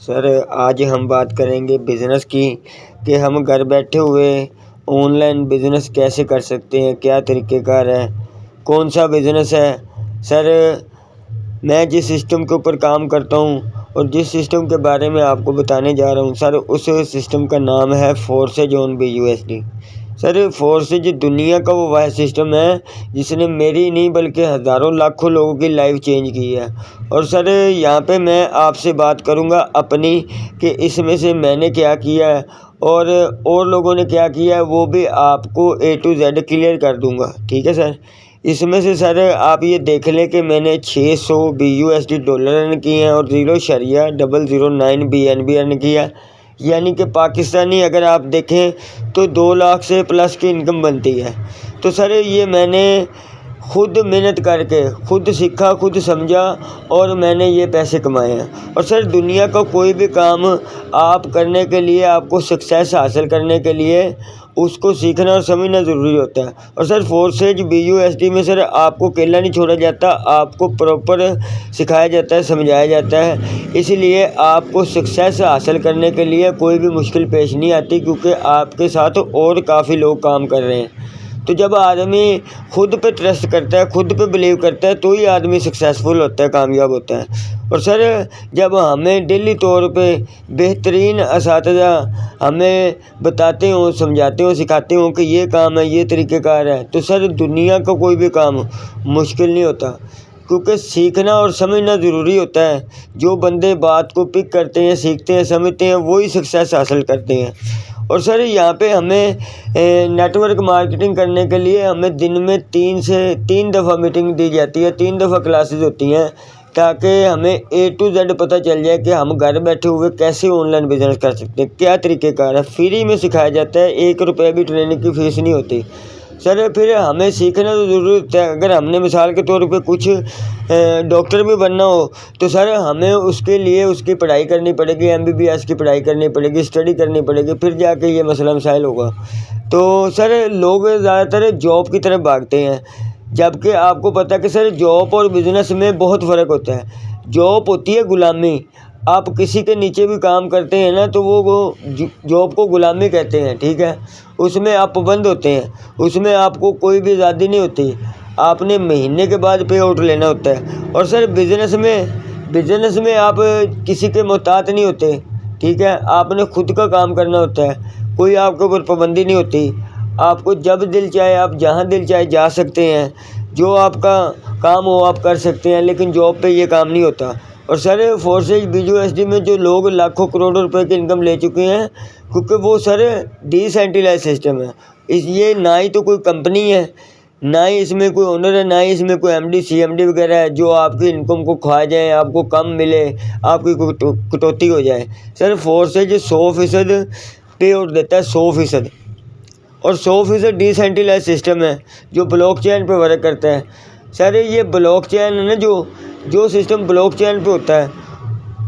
Sir आज हम बात करेंगे बिज़नेस की कि हम घर बैठे हुए ऑनलाइन बिज़नेस कैसे कर सकते हैं, क्या तरीक़ेकार है, कौन सा बिज़नेस है। सर मैं जिस सिस्टम के ऊपर काम करता हूँ और जिस सिस्टम के बारे में आपको बताने जा रहा हूँ सर, उस सिस्टम का नाम है forces on BUSD। Sir forces दुनिया का वो वाहिद सिस्टम है जिसने मेरी नहीं बल्कि हज़ारों लाखों लोगों की लाइफ चेंज की है। और सर यहाँ पे मैं आपसे बात करूँगा अपनी कि इसमें से मैंने क्या किया है और लोगों ने क्या किया है, वो भी आपको A to Z क्लियर कर दूँगा। ठीक है सर। इसमें से सर आप ये देख लें कि मैंने 600 BUSD डॉलर अर्न किए हैं और 0.009 BNB अर्न किया। यानी कि पाकिस्तानी अगर आप देखें तो 2 लाख से प्लस की इनकम बनती है। तो सर ये मैंने खुद मेहनत करके खुद सीखा, खुद समझा और मैंने ये पैसे कमाए हैं। और सर दुनिया का कोई भी काम आप करने के लिए, आपको सक्सेस हासिल करने के लिए उसको सीखना और समझना ज़रूरी होता है। और सर फोर्सेज BUSD में सर आपको अकेला नहीं छोड़ा जाता, आपको प्रॉपर सिखाया जाता है, समझाया जाता है। इसलिए आपको सक्सेस हासिल करने के लिए कोई भी मुश्किल पेश नहीं आती, क्योंकि आपके साथ और काफ़ी लोग काम कर रहे हैं। तो जब आदमी खुद पे ट्रस्ट करता है, खुद पे बिलीव करता है, तो ही आदमी सक्सेसफुल होता है, कामयाब होता है। और सर जब हमें डेली तौर पे बेहतरीन असातिज़ा हमें बताते हों, समझाते हों, सिखाते हों कि ये काम है, ये तरीक़ेकार है, तो सर दुनिया का कोई भी काम मुश्किल नहीं होता, क्योंकि सीखना और समझना ज़रूरी होता है। जो बंदे बात को पिक करते हैं, सीखते हैं, समझते हैं, वही सक्सेस हासिल करते हैं। और सर यहाँ पे हमें नेटवर्क मार्केटिंग करने के लिए हमें दिन में 3 दफ़ा मीटिंग दी जाती है, 3 दफ़ा क्लासेस होती हैं, ताकि हमें A to Z पता चल जाए कि हम घर बैठे हुए कैसे ऑनलाइन बिज़नेस कर सकते हैं, क्या तरीक़ेकार है। फ्री में सिखाया जाता है, 1 रुपये भी ट्रेनिंग की फ़ीस नहीं होती। सर फिर हमें सीखना तो ज़रूरी होता है। अगर हमने मिसाल के तौर पे कुछ डॉक्टर भी बनना हो, तो सर हमें उसके लिए उसकी पढ़ाई करनी पड़ेगी, MBBS की पढ़ाई करनी पड़ेगी, स्टडी करनी पड़ेगी, फिर जाके ये मसला मसाइल होगा। तो सर लोग ज़्यादातर जॉब की तरफ भागते हैं, जबकि आपको पता है कि सर जॉब और बिज़नेस में बहुत फ़र्क होता है। जॉब होती है ग़ुलामी, आप किसी के नीचे भी काम करते हैं ना, तो वो जॉब को ग़ुलामी कहते हैं। ठीक है। उसमें आप पाबंद होते हैं, उसमें आपको कोई भी आज़ादी नहीं होती, आपने महीने के बाद पे आउट लेना होता है। और सर बिज़नेस में आप किसी के मोहताज नहीं होते। ठीक है। आपने खुद का काम करना होता है, कोई आपके ऊपर पाबंदी नहीं होती। आपको जब दिल चाहे आप जहाँ दिल चाहे जा सकते हैं, जो आपका काम हो आप कर सकते हैं, लेकिन जॉब पे ये काम नहीं होता। और सर फोर्सेज BUSD में जो लोग लाखों करोड़ों रुपए की इनकम ले चुके हैं, क्योंकि वो सर डिसेंट्रलाइज्ड सिस्टम है। ये ना ही तो कोई कंपनी है, ना ही इसमें कोई ओनर है, ना ही इसमें कोई MD CMD वगैरह है जो आपकी इनकम को खा जाए, आपको कम मिले, आपकी कटौती हो जाए। सर फोर्सेज 100% पे आउट देता है, 100%। और 100% डिसेंट्रलाइज्ड सिस्टम है जो ब्लॉकचेन पे वर्क करता है। सर ये ब्लॉकचेन है ना, जो सिस्टम ब्लॉकचेन पे होता है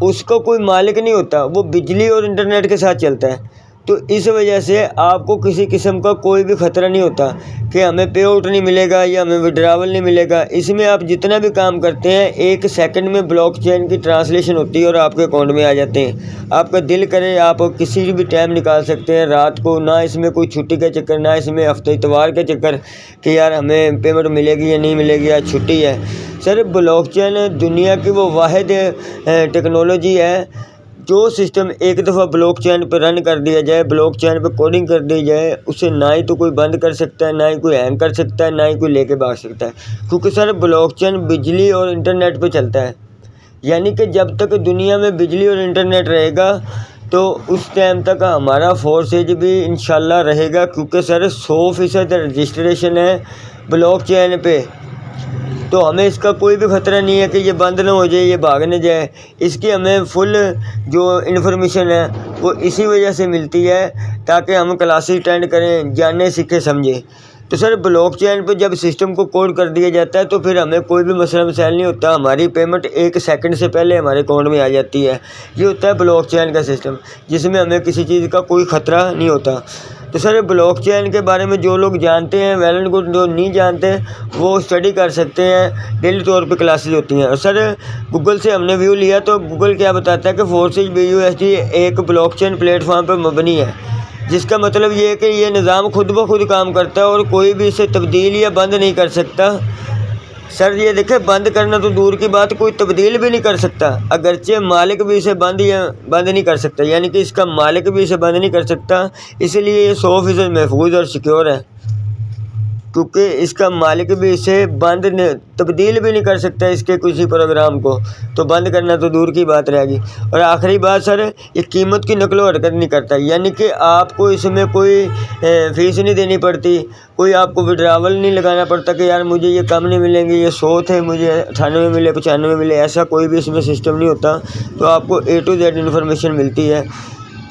उसका कोई मालिक नहीं होता, वो बिजली और इंटरनेट के साथ चलता है। तो इस वजह से आपको किसी किस्म का कोई भी ख़तरा नहीं होता कि हमें पे आउट नहीं मिलेगा या हमें विड्रावल नहीं मिलेगा। इसमें आप जितना भी काम करते हैं 1 सेकंड में ब्लॉकचेन की ट्रांसलेशन होती है और आपके अकाउंट में आ जाते हैं। आपका दिल करे आप किसी भी टाइम निकाल सकते हैं, रात को। ना इसमें कोई छुट्टी का चक्कर, ना इसमें हफ्ते इतवार का चक्कर कि यार हमें पेमेंट मिलेगी या नहीं मिलेगी, आज छुट्टी है। सर ब्लॉकचेन दुनिया की वो वाहिद टेक्नोलॉजी है जो सिस्टम एक दफ़ा ब्लॉकचेन पर रन कर दिया जाए, ब्लॉकचेन पर कोडिंग कर दी जाए, उसे ना ही तो कोई बंद कर सकता है, ना ही कोई हैंग कर सकता है, ना ही कोई लेके भाग सकता है। क्योंकि सर ब्लॉकचेन बिजली और इंटरनेट पे चलता है। यानी कि जब तक दुनिया में बिजली और इंटरनेट रहेगा तो उस टाइम तक हमारा फोर्सेज भी इंशाल्लाह रहेगा, क्योंकि सर 100% रजिस्ट्रेशन है ब्लॉकचेन पे। तो हमें इसका कोई भी ख़तरा नहीं है कि ये बंद ना हो जाए, ये भाग न जाए। इसकी हमें फुल जो इन्फॉर्मेशन है वो इसी वजह से मिलती है ताकि हम क्लासेस अटेंड करें, जाने सीखे समझे। तो सर ब्लॉकचेन पे जब सिस्टम को कोड कर दिया जाता है तो फिर हमें कोई भी मसला मसाइल नहीं होता, हमारी पेमेंट 1 सेकंड से पहले हमारे अकाउंट में आ जाती है। ये होता है ब्लॉकचेन का सिस्टम, जिसमें हमें किसी चीज़ का कोई ख़तरा नहीं होता। तो सर ब्लॉकचेन के बारे में जो लोग जानते हैं वेल एंड गुड, जो नहीं जानते वो स्टडी कर सकते हैं, डेली तौर पे क्लासेज होती हैं। और सर गूगल से हमने व्यू लिया तो गूगल क्या बताता है कि फोर्सेज BUSD एक ब्लॉकचेन प्लेटफॉर्म पर मबनी है, जिसका मतलब ये है कि ये निज़ाम खुद ब खुद काम करता है और कोई भी इसे तब्दील या बंद नहीं कर सकता। सर ये देखें, बंद करना तो दूर की बात, कोई तब्दील भी नहीं कर सकता, अगरचे मालिक भी इसे बंद नहीं कर सकता, यानी कि इसका मालिक भी इसे बंद नहीं कर सकता। इसलिए ये 100% महफूज और सिक्योर है, क्योंकि इसका मालिक भी इसे तब्दील भी नहीं कर सकता इसके किसी प्रोग्राम को, तो बंद करना तो दूर की बात रहेगी। और आखिरी बात सर, ये कीमत की नकलो हरकत नहीं करता, यानी कि आपको इसमें कोई फ़ीस नहीं देनी पड़ती, कोई आपको विड्रावल नहीं लगाना पड़ता कि यार मुझे ये कम नहीं मिलेंगे, ये 100 थे मुझे 98 मिले 95 मिले, ऐसा कोई भी इसमें सिस्टम नहीं होता। तो आपको A to Z इन्फॉर्मेशन मिलती है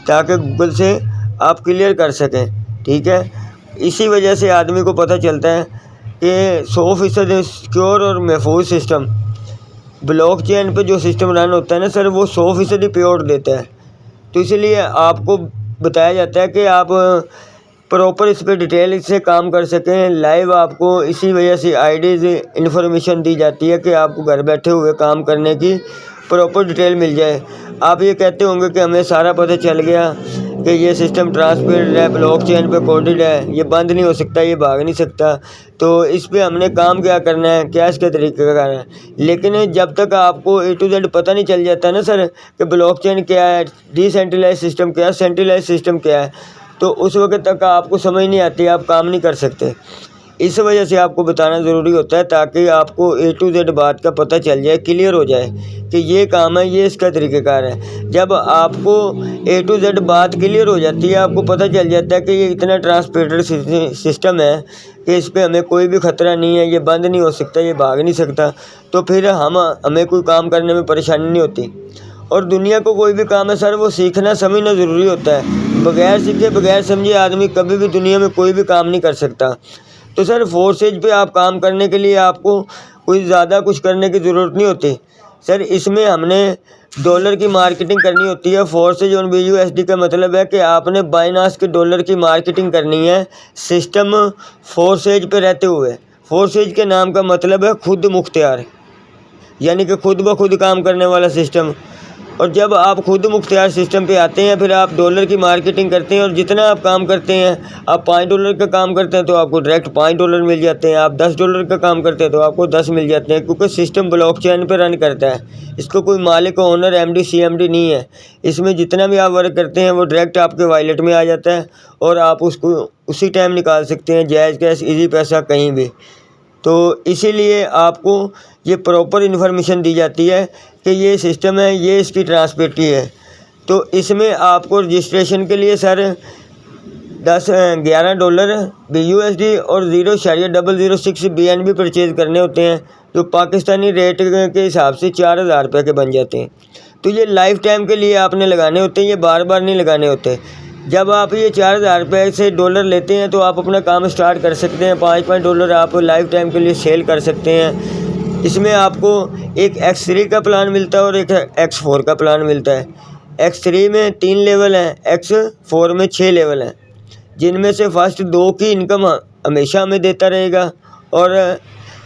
ताकि गूगल से आप क्लियर कर सकें, ठीक है। इसी वजह से आदमी को पता चलता है कि 100% सिक्योर और महफूज सिस्टम ब्लॉकचेन पे जो सिस्टम रन होता है ना सर, वो 100% प्योर देता है। तो इसलिए आपको बताया जाता है कि आप प्रॉपर इस पर डिटेल से काम कर सकें। लाइव आपको इसी वजह से आईडीज़ इन्फॉर्मेशन दी जाती है कि आपको घर बैठे हुए काम करने की प्रॉपर डिटेल मिल जाए। आप ये कहते होंगे कि हमें सारा पता चल गया कि ये सिस्टम ट्रांसपेरेंट है, ब्लॉकचेन पे कोडेड है, ये बंद नहीं हो सकता, ये भाग नहीं सकता, तो इस पे हमने काम क्या करना है, क्या इसके तरीके का करना है। लेकिन जब तक आपको A to Z पता नहीं चल जाता ना सर कि ब्लॉकचेन क्या है, डिसेंट्रलाइज सिस्टम क्या है, सेंट्रलाइज सिस्टम क्या है, तो उस वक्त तक आपको समझ नहीं आती, आप काम नहीं कर सकते। इस वजह से आपको बताना ज़रूरी होता है ताकि आपको A to Z बात का पता चल जाए, क्लियर हो जाए कि ये काम है, ये इसका तरीक़ेकार है। जब आपको A to Z बात क्लियर हो जाती है, आपको पता चल जाता है कि ये इतना ट्रांसपेरेंट सिस्टम है कि इस पर हमें कोई भी ख़तरा नहीं है, ये बंद नहीं हो सकता, ये भाग नहीं सकता, तो फिर हमें कोई काम करने में परेशानी नहीं होती। और दुनिया को कोई भी काम है सर, वो सीखना समझना ज़रूरी होता है। बग़ैर सीखे बग़ैर समझे आदमी कभी भी दुनिया में कोई भी काम नहीं कर सकता। तो सर फोर्सेज पे आप काम करने के लिए आपको कोई ज़्यादा कुछ करने की ज़रूरत नहीं होती सर। इसमें हमने डॉलर की मार्केटिंग करनी होती है। फोर्सेज ऑन BUSD का मतलब है कि आपने बाइनांस के डॉलर की मार्केटिंग करनी है सिस्टम फोर्सेज पे रहते हुए। फोर्सेज के नाम का मतलब है खुद मुख्तियार, यानी कि खुद ब खुद काम करने वाला सिस्टम। और जब आप खुद मुख्तियार सिस्टम पे आते हैं, फिर आप डॉलर की मार्केटिंग करते हैं और जितना आप काम करते हैं, आप $5 का काम करते हैं तो आपको डायरेक्ट $5 मिल जाते हैं, आप $10 का काम करते हैं तो आपको 10 मिल जाते हैं, क्योंकि सिस्टम ब्लॉकचेन पे रन करता है। इसको कोई मालिक ओनर MD CMD नहीं है। इसमें जितना भी आप वर्क करते हैं वो डायरेक्ट आपके वॉलेट में आ जाता है और आप उसको उसी टाइम निकाल सकते हैं, जायज़ कैश ईजी पैसा कहीं भी। तो इसीलिए आपको ये प्रॉपर इन्फॉर्मेशन दी जाती है कि ये सिस्टम है, ये इसकी ट्रांसपेरेंटी है। तो इसमें आपको रजिस्ट्रेशन के लिए सर $11 BUSD और 0.006 BNB परचेज़ करने होते हैं, जो पाकिस्तानी रेट के हिसाब से 4000 रुपये के बन जाते हैं। तो ये लाइफ टाइम के लिए आपने लगाने होते हैं, ये बार बार नहीं लगाने होते। जब आप ये 4000 रुपये से डॉलर लेते हैं तो आप अपना काम स्टार्ट कर सकते हैं। $5 आप लाइफ टाइम के लिए सेल कर सकते हैं। इसमें आपको एक X3 का प्लान मिलता है और एक X4 का प्लान मिलता है। X3 में 3 लेवल हैं, X4 में 6 लेवल हैं, जिनमें से फर्स्ट 2 की इनकम हमेशा हमें देता रहेगा और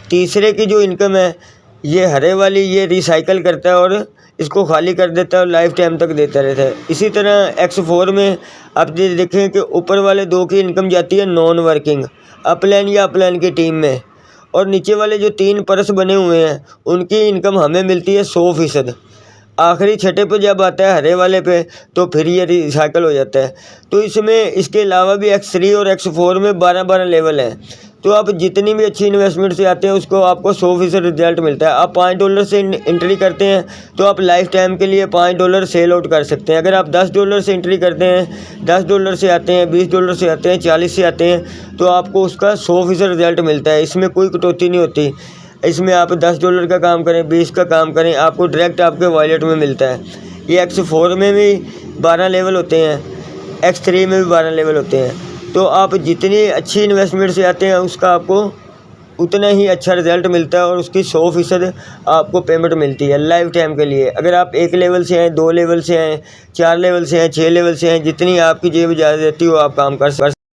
तीसरे की जो इनकम है ये हरे वाली, ये रिसाइकल करता है और इसको खाली कर देता है और लाइफ टाइम तक देता रहता है। इसी तरह X4 में आप देखें कि ऊपर वाले 2 की इनकम जाती है नॉन वर्किंग अपलाइन या अपलाइन की टीम में, और नीचे वाले जो 3 परस बने हुए हैं उनकी इनकम हमें मिलती है 100%। आखिरी छठे पे जब आता है हरे वाले पे तो फिर ये रिसाइकल हो जाता है। तो इसमें इसके अलावा भी X3 और X4 में 12-12 लेवल हैं। तो आप जितनी भी अच्छी इन्वेस्टमेंट से आते हैं उसको आपको 100% रिजल्ट मिलता है। आप $5 से एंट्री करते हैं तो आप लाइफ टाइम के लिए $5 सेल आउट कर सकते हैं। अगर आप $10 से एंट्री करते हैं, $10 से आते हैं, $20 से आते हैं, 40 से आते हैं, तो आपको उसका 100% रिजल्ट मिलता है। इसमें कोई कटौती नहीं होती। इसमें आप $10 का काम करें, 20 का काम करें, आपको डायरेक्ट आपके वॉलेट में मिलता है। ये X4 में भी 12 लेवल होते हैं, X3 में भी 12 लेवल होते हैं। तो आप जितनी अच्छी इन्वेस्टमेंट से आते हैं उसका आपको उतना ही अच्छा रिज़ल्ट मिलता है और उसकी 100% आपको पेमेंट मिलती है लाइफ टाइम के लिए। अगर आप 1 लेवल से हैं, 2 लेवल से हैं, 4 लेवल से हैं, 6 लेवल से हैं, जितनी आपकी जेब इजाज़त देती हो आप काम कर